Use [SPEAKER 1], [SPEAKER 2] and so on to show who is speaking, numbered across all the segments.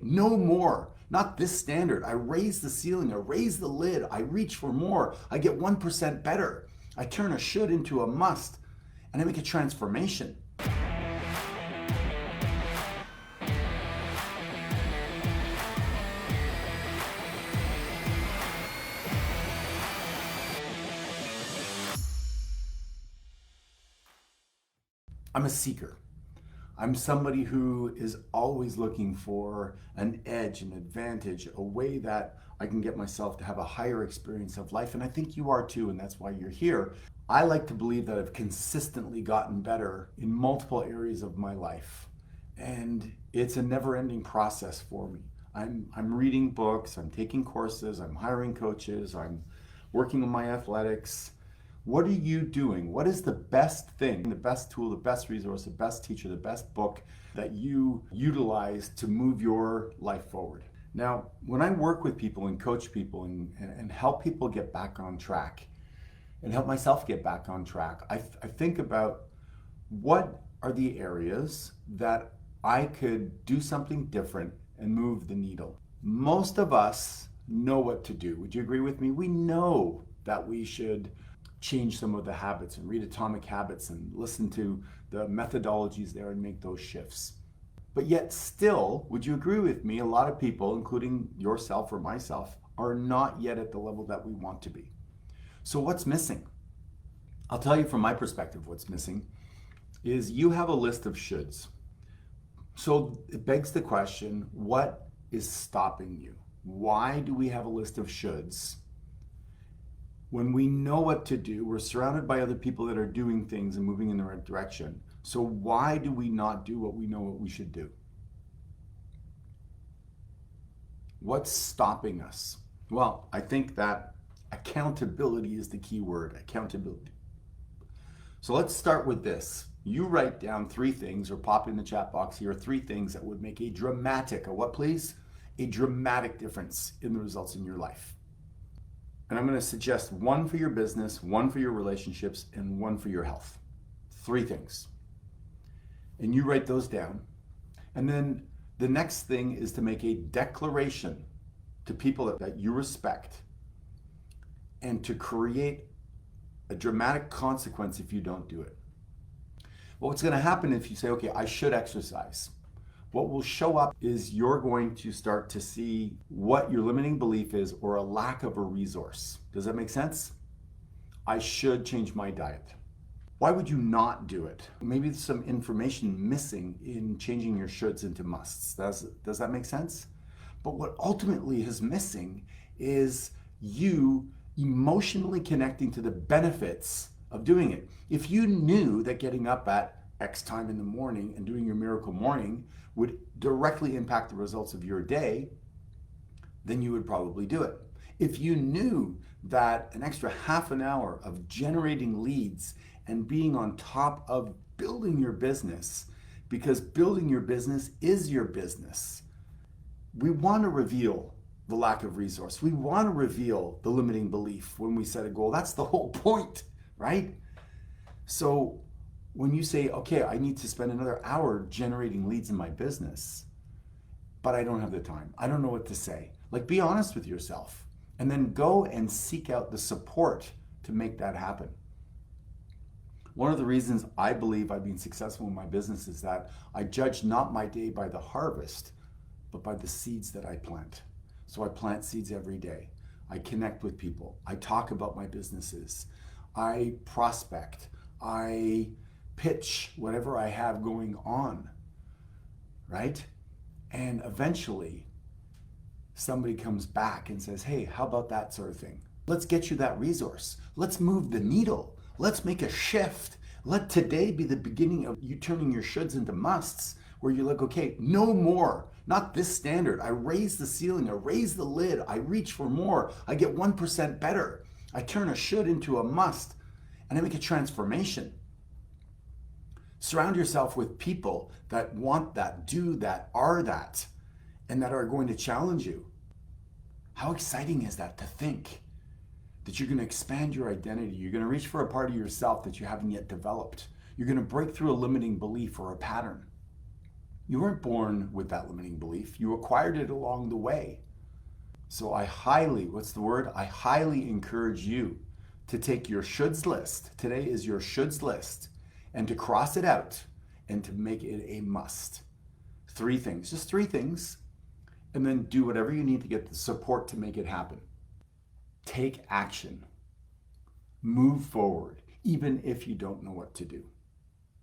[SPEAKER 1] No more. Not this standard. I raise the ceiling. I raise the lid. I reach for more. I get 1% better. I turn a should into a must. And I make a transformation. I'm a seeker. I'm somebody who is always looking for an edge, an advantage, a way that I can get myself to have a higher experience of life. And I think you are too, and that's why you're here. I like to believe that I've consistently gotten better in multiple areas of my life. And it's a never ending process for me. I'm reading books, I'm taking courses, I'm hiring coaches, I'm working on my athletics. What are you doing? What is the best thing, the best tool, the best resource, the best teacher, the best book that you utilize to move your life forward? Now, when I work with people and coach people and help people get back on track and help myself get back on track, I think about what are the areas that I could do something different and move the needle. Most of us know what to do. Would you agree with me? We know that we should change some of the habits and read Atomic Habits and listen to the methodologies there and make those shifts. But yet still, would you agree with me, a lot of people, including yourself or myself, are not yet at the level that we want to be. So what's missing? I'll tell you from my perspective what's missing is you have a list of shoulds. So it begs the question, what is stopping you? Why do we have a list of shoulds? When we know what to do, we're surrounded by other people that are doing things and moving in the right direction. So why do we not do what we know what we should do? What's stopping us? Well, I think that accountability is the key word, accountability. So let's start with this. You write down 3 things or pop in the chat box here, 3 things that would make a what please? A dramatic difference in the results in your life. And I'm going to suggest 1 for your business, 1 for your relationships, and 1 for your health. 3 things. And you write those down. And then the next thing is to make a declaration to people that you respect and to create a dramatic consequence if you don't do it. Well, what's going to happen if you say, okay, I should exercise? What will show up is you're going to start to see what your limiting belief is or a lack of a resource. Does that make sense? I should change my diet. Why would you not do it? Maybe there's some information missing in changing your shoulds into musts. Does that make sense? But what ultimately is missing is you emotionally connecting to the benefits of doing it. If you knew that getting up at X time in the morning and doing your miracle morning would directly impact the results of your day, then you would probably do it. If you knew that an extra half an hour of generating leads and being on top of building your business, because building your business is your business, we want to reveal the lack of resource. We want to reveal the limiting belief when we set a goal. That's the whole point, right? So when you say, okay, I need to spend another hour generating leads in my business, but I don't have the time, I don't know what to say. Like, be honest with yourself and then go and seek out the support to make that happen. One of the reasons I believe I've been successful in my business is that I judge not my day by the harvest, but by the seeds that I plant. So I plant seeds every day. I connect with people. I talk about my businesses. I prospect. I pitch whatever I have going on, right? And eventually somebody comes back and says, hey, how about that sort of thing? Let's get you that resource. Let's move the needle. Let's make a shift. Let today be the beginning of you turning your shoulds into musts, where you're like, okay, no more, not this standard. I raise the ceiling, I raise the lid, I reach for more, I get 1% better. I turn a should into a must, and I make a transformation. Surround yourself with people that want that, do that, are that, and that are going to challenge you. How exciting is that to think that you're going to expand your identity? You're going to reach for a part of yourself that you haven't yet developed. You're going to break through a limiting belief or a pattern. You weren't born with that limiting belief. You acquired it along the way. So I highly, what's the word? I highly encourage you to take your shoulds list. Today is your shoulds list, and to cross it out and to make it a must. 3 things, just 3 things, and then do whatever you need to get the support to make it happen. Take action. Move forward, even if you don't know what to do.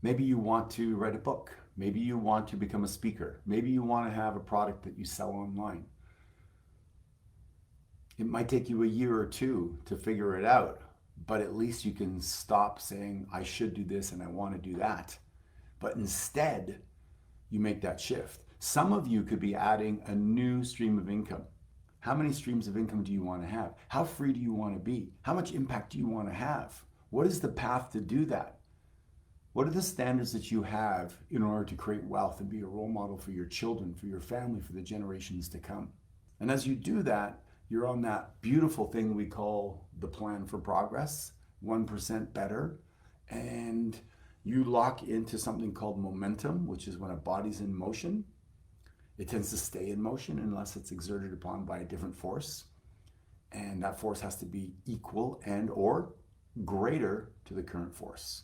[SPEAKER 1] Maybe you want to write a book. Maybe you want to become a speaker. Maybe you want to have a product that you sell online. It might take you a year or 2 to figure it out, but at least you can stop saying, I should do this and I want to do that. But instead, you make that shift. Some of you could be adding a new stream of income. How many streams of income do you want to have? How free do you want to be? How much impact do you want to have? What is the path to do that? What are the standards that you have in order to create wealth and be a role model for your children, for your family, for the generations to come? And as you do that, you're on that beautiful thing we call the plan for progress, 1% better, and you lock into something called momentum, which is when a body's in motion. It tends to stay in motion unless it's exerted upon by a different force. And that force has to be equal and or greater to the current force.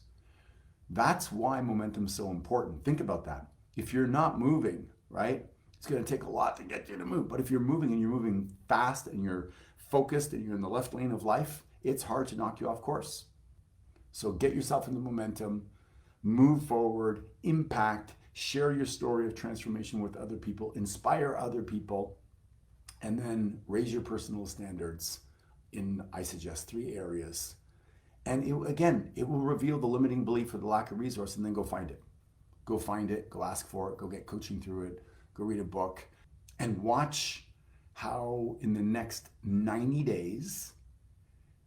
[SPEAKER 1] That's why momentum is so important. Think about that. If you're not moving, right, it's going to take a lot to get you to move. But if you're moving and you're moving fast and you're focused and you're in the left lane of life, it's hard to knock you off course. So get yourself in the momentum, move forward, impact, share your story of transformation with other people, inspire other people, and then raise your personal standards in, I suggest, 3 areas. And it will reveal the limiting belief or the lack of resource, and then go find it. Go find it, go ask for it, go get coaching through it, go read a book, and watch how in the next 90 days,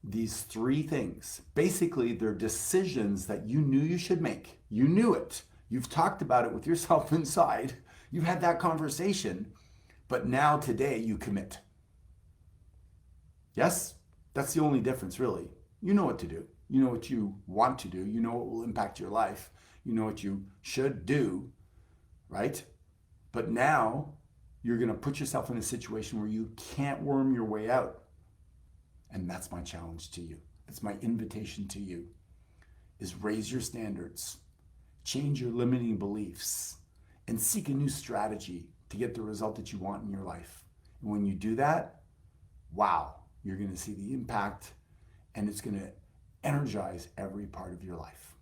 [SPEAKER 1] these 3 things, basically they're decisions that you knew you should make. You knew it. You've talked about it with yourself inside. You've had that conversation, but now today you commit. Yes? That's the only difference, really. You know what to do. You know what you want to do. You know what will impact your life. You know what you should do, right? But now you're going to put yourself in a situation where you can't worm your way out. And that's my challenge to you. That's my invitation to you, is raise your standards, change your limiting beliefs, and seek a new strategy to get the result that you want in your life. And when you do that, wow, you're going to see the impact, and it's going to energize every part of your life.